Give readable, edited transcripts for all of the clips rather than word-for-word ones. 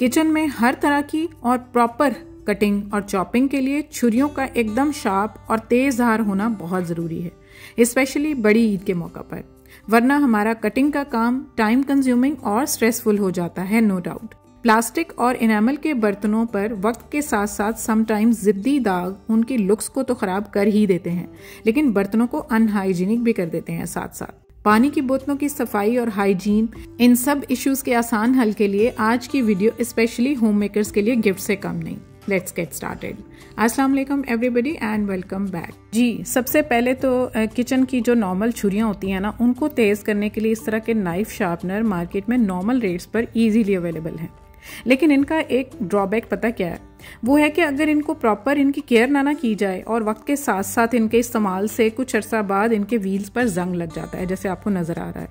Kitchen में हर तरह की और प्रॉपर कटिंग और चॉपिंग के लिए छुरियों का एकदम शार्प और तेज धार होना बहुत ज़रूरी है, स्पेशली बड़ी ईद के मौका पर, वरना हमारा कटिंग का काम टाइम कंज्यूमिंग और स्ट्रेसफुल हो जाता है, नो डाउट। प्लास्टिक और इनेमल के बर्तनों पर वक्त के साथ साथ समटाइम्स जिद्दी दाग उनकी लुक्स को तो खराब कर ही देते हैं, लेकिन बर्तनों को अनहाइजीनिक भी कर देते हैं साथ साथ। पानी की बोतलों की सफाई और हाइजीन, इन सब इश्यूज के आसान हल के लिए आज की वीडियो स्पेशली होम मेकर्स के लिए गिफ्ट से कम नहीं। Let's get started. अस्सलाम वालेकुम एवरीबॉडी एंड वेलकम बैक। जी, सबसे पहले तो किचन की जो नॉर्मल छुरियां होती हैं ना, उनको तेज करने के लिए इस तरह के नाइफ शार्पनर मार्केट में नॉर्मल रेट्स पर इजीली अवेलेबल हैं। लेकिन इनका एक ड्रॉबैक पता क्या है? वो है कि अगर इनको प्रॉपर इनकी केयर ना की जाए और वक्त के साथ साथ इनके इस्तेमाल से कुछ अर्सा बाद इनके व्हील्स पर जंग लग जाता है, जैसे आपको नजर आ रहा है,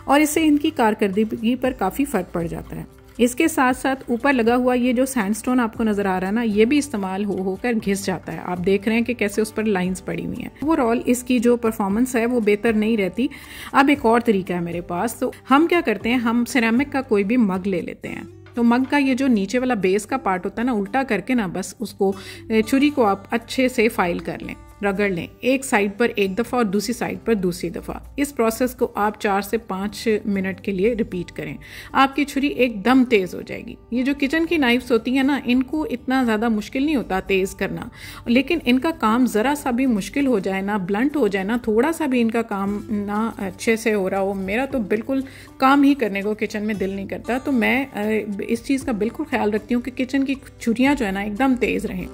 और इससे इनकी कारकर्दगी पर काफी फर्क पड़ जाता है। इसके साथ साथ ऊपर लगा हुआ ये जो सैंडस्टोन आपको नजर आ रहा है ना, ये भी इस्तेमाल हो होकर घिस जाता है। आप देख रहे हैं कि कैसे उस पर लाइंस पड़ी हुई हैं। ओवरऑल इसकी जो परफॉर्मेंस है वो बेहतर नहीं रहती। अब एक और तरीका है मेरे पास। तो हम क्या करते हैं, हम सिरेमिक का कोई भी मग ले लेते हैं। तो मग का ये जो नीचे वाला बेस का पार्ट होता है ना, उल्टा करके ना बस उसको छुरी को आप अच्छे से फाइल कर लें, रगड़ लें, एक साइड पर एक दफ़ा और दूसरी साइड पर दूसरी दफ़ा। इस प्रोसेस को आप 4 से 5 मिनट के लिए रिपीट करें। आपकी छुरी एकदम तेज़ हो जाएगी। ये जो किचन की नाइफ्स होती हैं ना, इनको इतना ज़्यादा मुश्किल नहीं होता तेज़ करना, लेकिन इनका काम ज़रा सा भी मुश्किल हो जाए ना, ब्लंट हो जाए ना, थोड़ा सा भी इनका काम ना अच्छे से हो रहा हो, मेरा तो बिल्कुल काम ही करने को किचन में दिल नहीं करता। तो मैं इस चीज़ का बिल्कुल ख्याल रखती हूँ कि किचन की छुरियाँ जो है ना एकदम तेज़ रहें।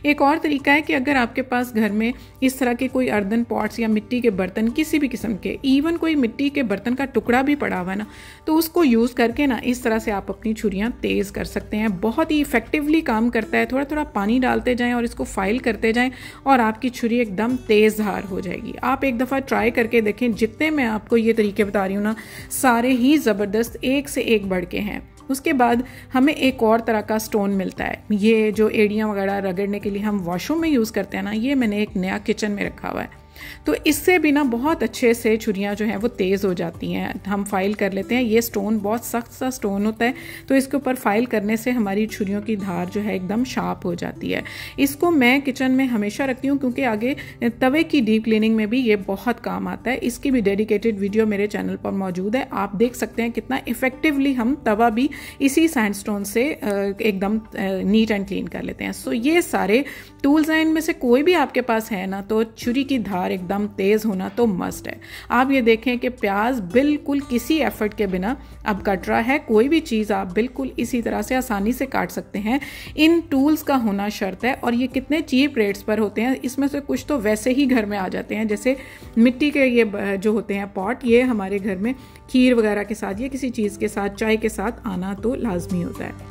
एक और तरीका है कि अगर आपके पास घर में इस तरह के कोई अर्दन पॉट्स या मिट्टी के बर्तन किसी भी किस्म के, इवन कोई मिट्टी के बर्तन का टुकड़ा भी पड़ा हुआ है ना, तो उसको यूज़ करके ना इस तरह से आप अपनी छुरियाँ तेज़ कर सकते हैं। बहुत ही इफेक्टिवली काम करता है। थोड़ा थोड़ा पानी डालते जाएं और इसको फाइल करते जाएं और आपकी छुरी एकदम तेज़ धार हो जाएगी। आप एक दफ़ा ट्राई करके देखें। जितने मैं आपको ये तरीके बता रही हूँ ना, सारे ही ज़बरदस्त, एक से एक बढ़ के हैं। उसके बाद हमें एक और तरह का स्टोन मिलता है। ये जो एड़ियाँ वगैरह रगड़ने के लिए हम वॉशरूम में यूज़ करते हैं ना, ये मैंने एक नया किचन में रखा हुआ है। तो इससे भी ना बहुत अच्छे से छुरियाँ जो हैं वो तेज़ हो जाती हैं। हम फाइल कर लेते हैं। ये स्टोन बहुत सख्त सा स्टोन होता है, तो इसके ऊपर फाइल करने से हमारी छुरियों की धार जो है एकदम शार्प हो जाती है। इसको मैं किचन में हमेशा रखती हूँ, क्योंकि आगे तवे की डीप क्लीनिंग में भी ये बहुत काम आता है। इसकी भी डेडिकेटेड वीडियो मेरे चैनल पर मौजूद है। आप देख सकते हैं कितना इफेक्टिवली हम तवा भी इसी सैंडस्टोन से एकदम नीट एंड क्लीन कर लेते हैं। सो ये सारे टूल्स हैं, इनमें से कोई भी आपके पास है ना, तो छुरी की धार एकदम तेज होना तो मस्ट है। आप ये देखें कि प्याज बिल्कुल किसी एफर्ट के बिना अब कट रहा है। कोई भी चीज़ आप बिल्कुल इसी तरह से आसानी से काट सकते हैं। इन टूल्स का होना शर्त है, और ये कितने चीप रेट्स पर होते हैं। इसमें से कुछ तो वैसे ही घर में आ जाते हैं, जैसे मिट्टी के ये जो होते हैं पॉट, ये हमारे घर में खीर वगैरह के साथ या किसी चीज़ के साथ, चाय के साथ आना तो लाजमी होता है।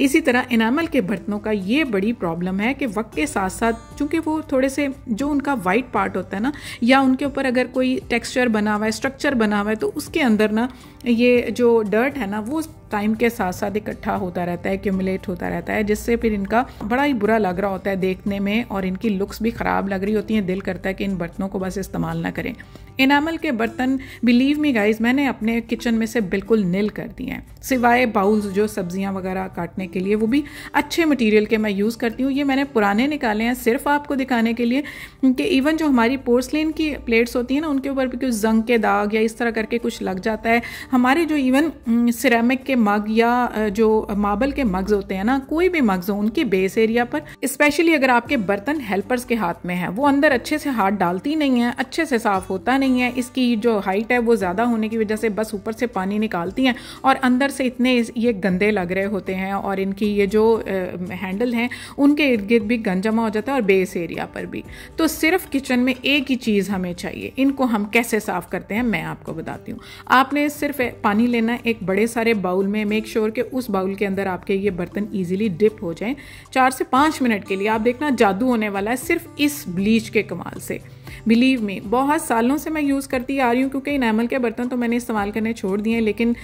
इसी तरह इनामल के बर्तनों का ये बड़ी प्रॉब्लम है कि वक्त के साथ साथ, चूंकि वो थोड़े से जो उनका वाइट पार्ट होता है ना, या उनके ऊपर अगर कोई टेक्सचर बना हुआ है, स्ट्रक्चर बना हुआ है, तो उसके अंदर ना ये जो डर्ट है ना, वो टाइम के साथ साथ इकट्ठा होता रहता है, एक्यूमुलेट होता रहता है, जिससे फिर इनका बड़ा ही बुरा लग रहा होता है देखने में, और इनकी लुक्स भी ख़राब लग रही होती हैं। दिल करता है कि इन बर्तनों को बस इस्तेमाल ना करें। इनामल के बर्तन, बिलीव मी गाइज, मैंने अपने किचन में से बिल्कुल नील कर दिए हैं, सिवाय बाउल्स जो सब्जियां वगैरह काटने के लिए, वो भी अच्छे मटेरियल के मैं यूज़ करती हूँ। ये मैंने पुराने निकाले हैं सिर्फ आपको दिखाने के लिए कि इवन जो हमारी पोर्सलिन की प्लेट्स होती हैं ना, उनके ऊपर भी कुछ जंग के दाग या इस तरह करके कुछ लग जाता है। हमारे जो इवन सिरेमिक के मग या जो मार्बल के मग्स होते हैं ना, कोई भी मग्स हो, उनके बेस एरिया पर, स्पेशली अगर आपके बर्तन हेल्पर्स के हाथ में है, वो अंदर अच्छे से हाथ डालती नहीं है, अच्छे से साफ होता नहीं है। इसकी जो हाइट है वो ज़्यादा होने की वजह से बस ऊपर से पानी निकालती हैं और अंदर से इतने ये गंदे लग रहे होते हैं, और इनकी ये जो हैंडल हैं उनके इर्द गिर्द भी गंद जमा हो जाता है, और बेस एरिया पर भी। तो सिर्फ किचन में एक ही चीज़ हमें चाहिए। इनको हम कैसे साफ करते हैं मैं आपको बताती हूँ। आपने सिर्फ पानी लेना है एक बड़े सारे बाउल में। मेक श्योर कि उस बाउल के अंदर आपके ये बर्तन इजीली डिप हो जाएं। 4 से 5 मिनट के लिए आप देखना जादू होने वाला है सिर्फ इस ब्लीच के कमाल से। बिलीव मी, बहुत सालों से मैं यूज़ करती आ रही हूँ, क्योंकि इनेमल के बर्तन तो मैंने इस्तेमाल करने छोड़ दिए हैं, लेकिन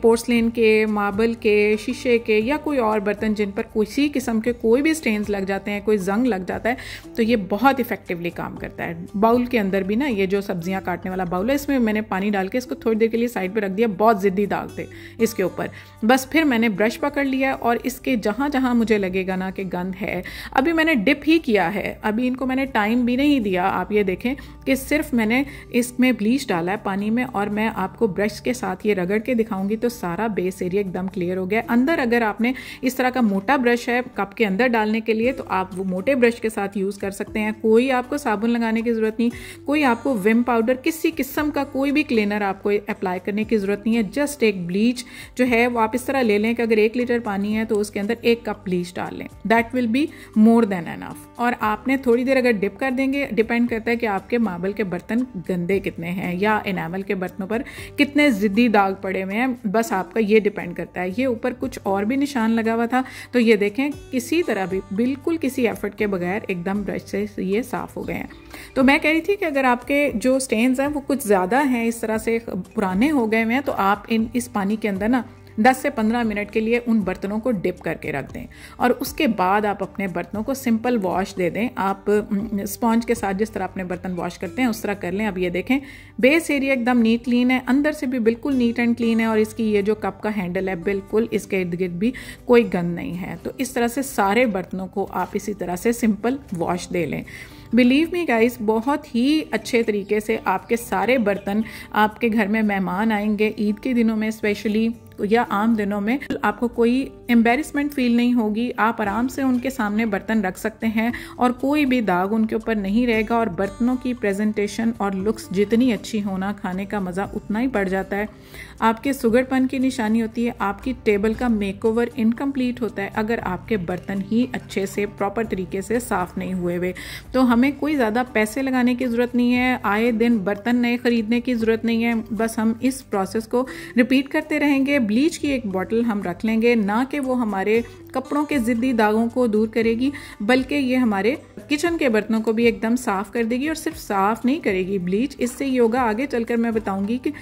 पोर्सलिन के, मार्बल के, शीशे के या कोई और बर्तन जिन पर किसी किस्म के कोई भी स्टेन्स लग जाते हैं, कोई जंग लग जाता है, तो ये बहुत इफेक्टिवली काम करता है। बाउल के अंदर भी ना, ये जो सब्जियां काटने वाला बाउल है, इसमें मैंने पानी डाल के इसको थोड़ी देर के लिए साइड पे रख दिया। बहुत ज़िद्दी दाग थे इसके ऊपर। बस फिर मैंने ब्रश पकड़ लिया और इसके जहाँ जहाँ मुझे लगेगा ना कि गंद है, अभी मैंने डिप ही किया है, अभी इनको मैंने टाइम भी नहीं दिया। आप ये देखें कि सिर्फ मैंने इसमें ब्लीच डाला है पानी में, और मैं आपको ब्रश के साथ ये रगड़ के दिखाऊंगी तो सारा बेस एरिया एकदम क्लियर हो गया। अंदर अगर आपने इस तरह का मोटा ब्रश है कप के अंदर डालने के लिए, तो आप वो मोटे ब्रश के साथ यूज़ कर सकते हैं। कोई आपको साबुन लगाने की ज़रूरत नहीं, कोई आपको विम पाउडर, किसी किस्म का कोई भी क्लीनर आपको अप्लाई करने की ज़रूरत नहीं है। जस्ट एक ब्लीच जो है वो आप इस तरह ले लें कि अगर 1 लीटर पानी है तो उसके अंदर 1 कप ब्लीच डाल लें, that will be more than enough. और आपने थोड़ी देर अगर डिप कर देंगे, डिपेंड करता है कि आपके मार्बल के बर्तन गंदे कितने हैं या इनेमल के बर्तनों पर कितने ज़िद्दी दाग पड़े हुए हैं, बस आपका ये डिपेंड करता है। ये ऊपर कुछ और भी निशान लगा हुआ था, तो ये देखें किसी तरह भी, बिल्कुल किसी एफर्ट के बगैर एकदम ब्रश से ये साफ़ हो गए हैं। तो मैं कह रही थी कि अगर आपके जो स्टेन्स हैं वो कुछ ज़्यादा हैं, इस तरह से पुराने हो गए हैं, तो आप इस पानी के अंदर ना 10 से 15 मिनट के लिए उन बर्तनों को डिप करके रख दें, और उसके बाद आप अपने बर्तनों को सिंपल वॉश दे दें। आप स्पॉन्ज के साथ जिस तरह अपने बर्तन वॉश करते हैं उस तरह कर लें। अब ये देखें बेस एरिया एकदम नीट क्लीन है, अंदर से भी बिल्कुल नीट एंड क्लीन है, और इसकी ये जो कप का हैंडल है बिल्कुल इसके इर्द गिर्द भी कोई गंद नहीं है। तो इस तरह से सारे बर्तनों को आप इसी तरह से सिंपल वॉश दे लें। बिलीव मी गाइस, बहुत ही अच्छे तरीके से आपके सारे बर्तन, आपके घर में मेहमान आएंगे ईद के दिनों में स्पेशली, या आम दिनों में, आपको कोई एम्बेरसमेंट फील नहीं होगी। आप आराम से उनके सामने बर्तन रख सकते हैं और कोई भी दाग उनके ऊपर नहीं रहेगा, और बर्तनों की प्रेजेंटेशन और लुक्स जितनी अच्छी होना, खाने का मज़ा उतना ही बढ़ जाता है। आपके सुगड़पन की निशानी होती है, आपकी टेबल का मेकओवर इनकम्प्लीट होता है अगर आपके बर्तन ही अच्छे से प्रॉपर तरीके से साफ़ नहीं हुए हुए। तो हमें कोई ज़्यादा पैसे लगाने की ज़रूरत नहीं है, आए दिन बर्तन नए ख़रीदने की ज़रूरत नहीं है, बस हम इस प्रोसेस को रिपीट करते रहेंगे। ब्लीच की एक बॉटल हम रख लेंगे, ना कि वो हमारे कपड़ों के ज़िद्दी दागों को दूर करेगी, बल्कि ये हमारे किचन के बर्तनों को भी एकदम साफ़ कर देगी। और सिर्फ साफ़ नहीं करेगी ब्लीच, इससे ये होगा, आगे चलकर मैं बताऊंगी कि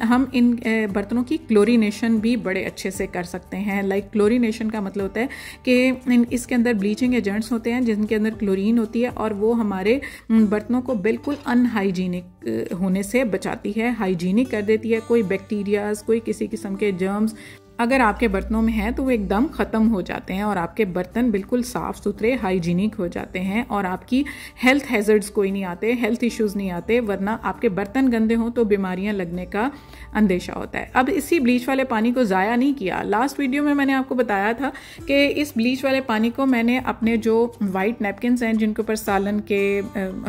हम इन बर्तनों की क्लोरीनेशन भी बड़े अच्छे से कर सकते हैं। लाइक क्लोरीनेशन का मतलब होता है कि इसके अंदर ब्लीचिंग एजेंट्स होते हैं जिनके अंदर क्लोरीन होती है, और वो हमारे बर्तनों को बिल्कुल अनहाइजीनिक होने से बचाती है, हाइजीनिक कर देती है। कोई बैक्टीरियाज, कोई किसी किस्म के जर्म्स अगर आपके बर्तनों में है तो वो एकदम ख़त्म हो जाते हैं, और आपके बर्तन बिल्कुल साफ़ सुथरे हाइजीनिक हो जाते हैं, और आपकी हेल्थ हैज़र्ड्स कोई नहीं आते, हेल्थ इश्यूज़ नहीं आते। वरना आपके बर्तन गंदे हों तो बीमारियां लगने का अंदेशा होता है। अब इसी ब्लीच वाले पानी को ज़ाया नहीं किया। लास्ट वीडियो में मैंने आपको बताया था कि इस ब्लीच वाले पानी को मैंने अपने जो वाइट नैपकिन्स हैं जिनके ऊपर सालन के,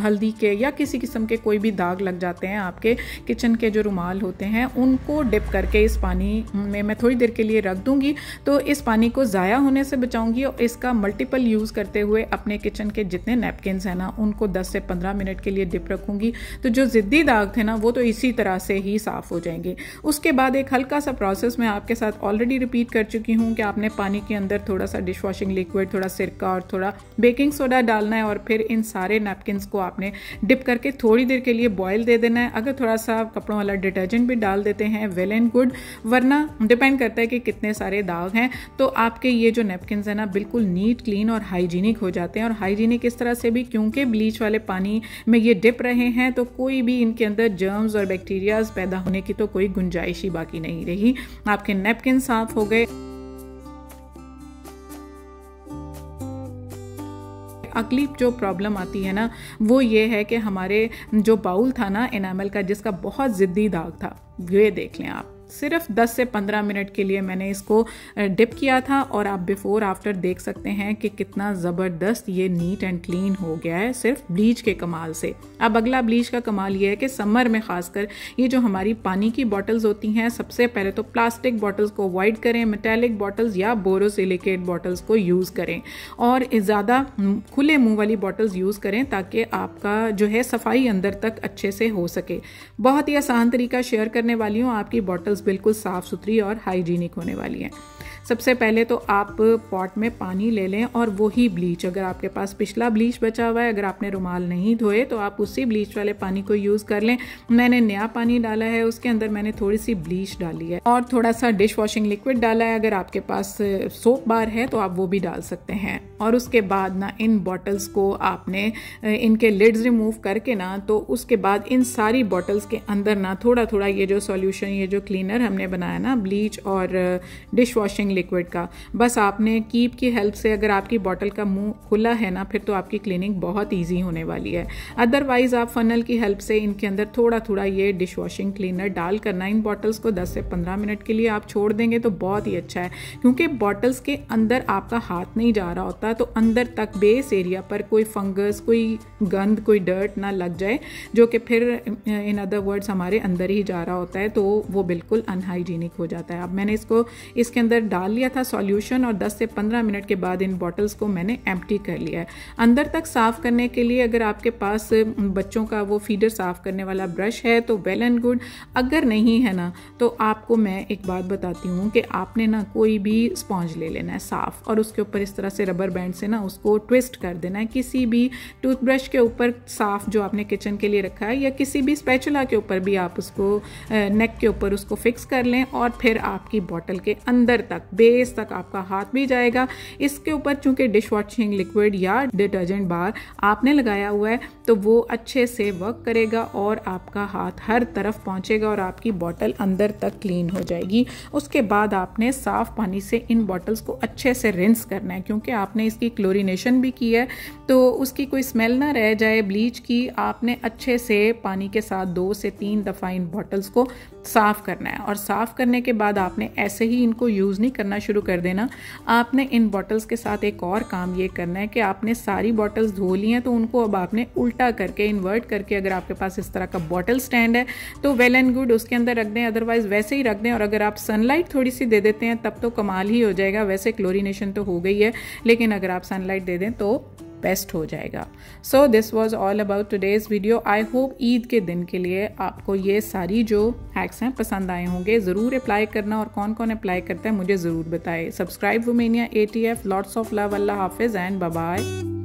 हल्दी के या किसी किस्म के कोई भी दाग लग जाते हैं, आपके किचन के जो रुमाल होते हैं, उनको डिप करके इस पानी में मैं थोड़ी देर के लिए रख दूंगी, तो इस पानी को ज़ाया होने से बचाऊंगी, और इसका मल्टीपल यूज़ करते हुए अपने किचन के जितने नैपकिन्स हैं ना उनको 10 से 15 मिनट के लिए डिप रखूंगी। तो जो ज़िद्दी दाग थे ना वो तो इसी तरह से ही साफ़ हो जाएंगे। उसके बाद एक हल्का सा प्रोसेस मैं आपके साथ ऑलरेडी रिपीट कर चुकी हूँ कि आपने पानी के अंदर थोड़ा सा डिश वॉशिंग लिक्विड, थोड़ा सिरका और थोड़ा बेकिंग सोडा डालना है, और फिर इन सारे नैपकिन्स को आपने डिप करके थोड़ी देर के लिए बॉयल दे देना है। अगर थोड़ा सा कपड़ों वाला डिटर्जेंट भी डाल देते हैं वेल एंड गुड, वरना डिपेंड करता है कि कितने सारे दाग हैं, तो आपके ये जो नैपकिन्स हैं ना बिल्कुल नीट, क्लीन और हाइजीनिक हो जाते हैं। और हाइजीनिक इस तरह से भी क्योंकि ब्लीच वाले पानी में ये डिप रहे हैं, तो कोई भी इनके अंदर जर्म्स और बैक्टीरियाज पैदा होने की तो कोई गुंजाइश ही बाकी नहीं रही। आपके नैपकिन साफ हो गए। अगली जो प्रॉब्लम आती है ना वो ये है कि हमारे जो बाउल था ना एनामल का, जिसका बहुत ज़िद्दी दाग था, ये देख लें आप, सिर्फ 10 से 15 मिनट के लिए मैंने इसको डिप किया था, और आप बिफोर आफ्टर देख सकते हैं कि कितना ज़बरदस्त ये नीट एंड क्लीन हो गया है सिर्फ ब्लीच के कमाल से। अब अगला ब्लीच का कमाल ये है कि समर में ख़ासकर ये जो हमारी पानी की बॉटल्स होती हैं, सबसे पहले तो प्लास्टिक बॉटल्स को अवॉइड करें, मेटेलिक बॉटल्स या बोरोसिलिकेट बॉटल्स को यूज़ करें, और ज़्यादा खुले मुँह वाली बॉटल्स यूज़ करें ताकि आपका जो है सफाई अंदर तक अच्छे से हो सके। बहुत ही आसान तरीका शेयर करने वाली हूँ, आपकी बॉटल्स बिल्कुल साफ सुथरी और हाइजीनिक होने वाली हैं। सबसे पहले तो आप पॉट में पानी ले लें और वही ब्लीच, अगर आपके पास पिछला ब्लीच बचा हुआ है, अगर आपने रुमाल नहीं धोए तो आप उसी ब्लीच वाले पानी को यूज़ कर लें। मैंने नया पानी डाला है, उसके अंदर मैंने थोड़ी सी ब्लीच डाली है और थोड़ा सा डिश वॉशिंग लिक्विड डाला है। अगर आपके पास सोप बार है तो आप वो भी डाल सकते हैं। और उसके बाद ना इन बॉटल्स को आपने इनके लिड्स रिमूव करके ना, तो उसके बाद इन सारी बॉटल्स के अंदर ना थोड़ा थोड़ा ये जो सॉल्यूशन, ये जो क्लीनर हमने बनाया ना ब्लीच और डिश वॉशिंग लिक्विड का, बस आपने कीप की हेल्प से, अगर आपकी बॉटल का मुंह खुला है ना, फिर तो आपकी क्लीनिंग बहुत ईजी होने वाली है। अदरवाइज आप फनल की हेल्प से इनके अंदर थोड़ा थोड़ा ये डिश वॉशिंग क्लीनर डाल करना, इन बॉटल्स को 10 से 15 मिनट के लिए आप छोड़ देंगे तो बहुत ही अच्छा है, क्योंकि बॉटल्स के अंदर आपका हाथ नहीं जा रहा होता, तो अंदर तक बेस एरिया पर कोई फंगस, कोई गंद, कोई डर्ट ना लग जाए, जो कि फिर इन अदर वर्ड्स हमारे अंदर ही जा रहा होता है, तो वो बिल्कुल अनहाइजीनिक हो जाता है। अब मैंने इसके अंदर डाल लिया था सॉल्यूशन और 10 से 15 मिनट के बाद इन बॉटल्स को मैंने एम्प्टी कर लिया है। अंदर तक साफ करने के लिए अगर आपके पास बच्चों का वो फीडर साफ करने वाला ब्रश है तो वेल एंड गुड, अगर नहीं है ना तो आपको मैं एक बात बताती हूँ कि आपने ना कोई भी स्पॉन्ज ले लेना है साफ, और उसके ऊपर इस तरह से रबर बैंड से ना उसको ट्विस्ट कर देना है। किसी भी टूथब्रश के ऊपर साफ जो आपने किचन के लिए रखा है, या किसी भी स्पैचुला के ऊपर भी आप उसको नेक के ऊपर उसको फिक्स कर लें, और फिर आपकी बॉटल के अंदर तक, बेस तक आपका हाथ भी जाएगा। इसके ऊपर चूंकि डिश वॉशिंग लिक्विड या डिटर्जेंट बार आपने लगाया हुआ है तो वो अच्छे से वर्क करेगा और आपका हाथ हर तरफ पहुंचेगा और आपकी बॉटल अंदर तक क्लीन हो जाएगी। उसके बाद आपने साफ पानी से इन बॉटल्स को अच्छे से रिंस करना है, क्योंकि आपने इसकी क्लोरीनेशन भी की है तो उसकी कोई स्मेल ना रह जाए ब्लीच की। आपने अच्छे से पानी के साथ 2 से 3 दफ़ा इन बॉटल्स को साफ़ करना है, और साफ़ करने के बाद आपने ऐसे ही इनको यूज़ नहीं करना शुरू कर देना। आपने इन बॉटल्स के साथ एक और काम ये करना है कि आपने सारी बॉटल्स धो ली हैं तो उनको अब आपने उल्टा करके, इन्वर्ट करके, अगर आपके पास इस तरह का बॉटल स्टैंड है तो वेल एंड गुड, उसके अंदर रख दें, अदरवाइज वैसे ही रख दें। और अगर आप सनलाइट थोड़ी सी दे देते हैं तब तो कमाल ही हो जाएगा। वैसे क्लोरीनेशन तो हो गई है, लेकिन अगर आप सनलाइट दे दें तो बेस्ट हो जाएगा। So this was all about today's video. I hope Eid के दिन के लिए आपको ये सारी जो हैक्स हैं पसंद आए होंगे। ज़रूर अप्लाई करना, और कौन कौन अप्लाई करता है मुझे ज़रूर बताएं। Subscribe Womenia ATF, lots of love, अल्लाह हाफिज़ एंड बाय बाय।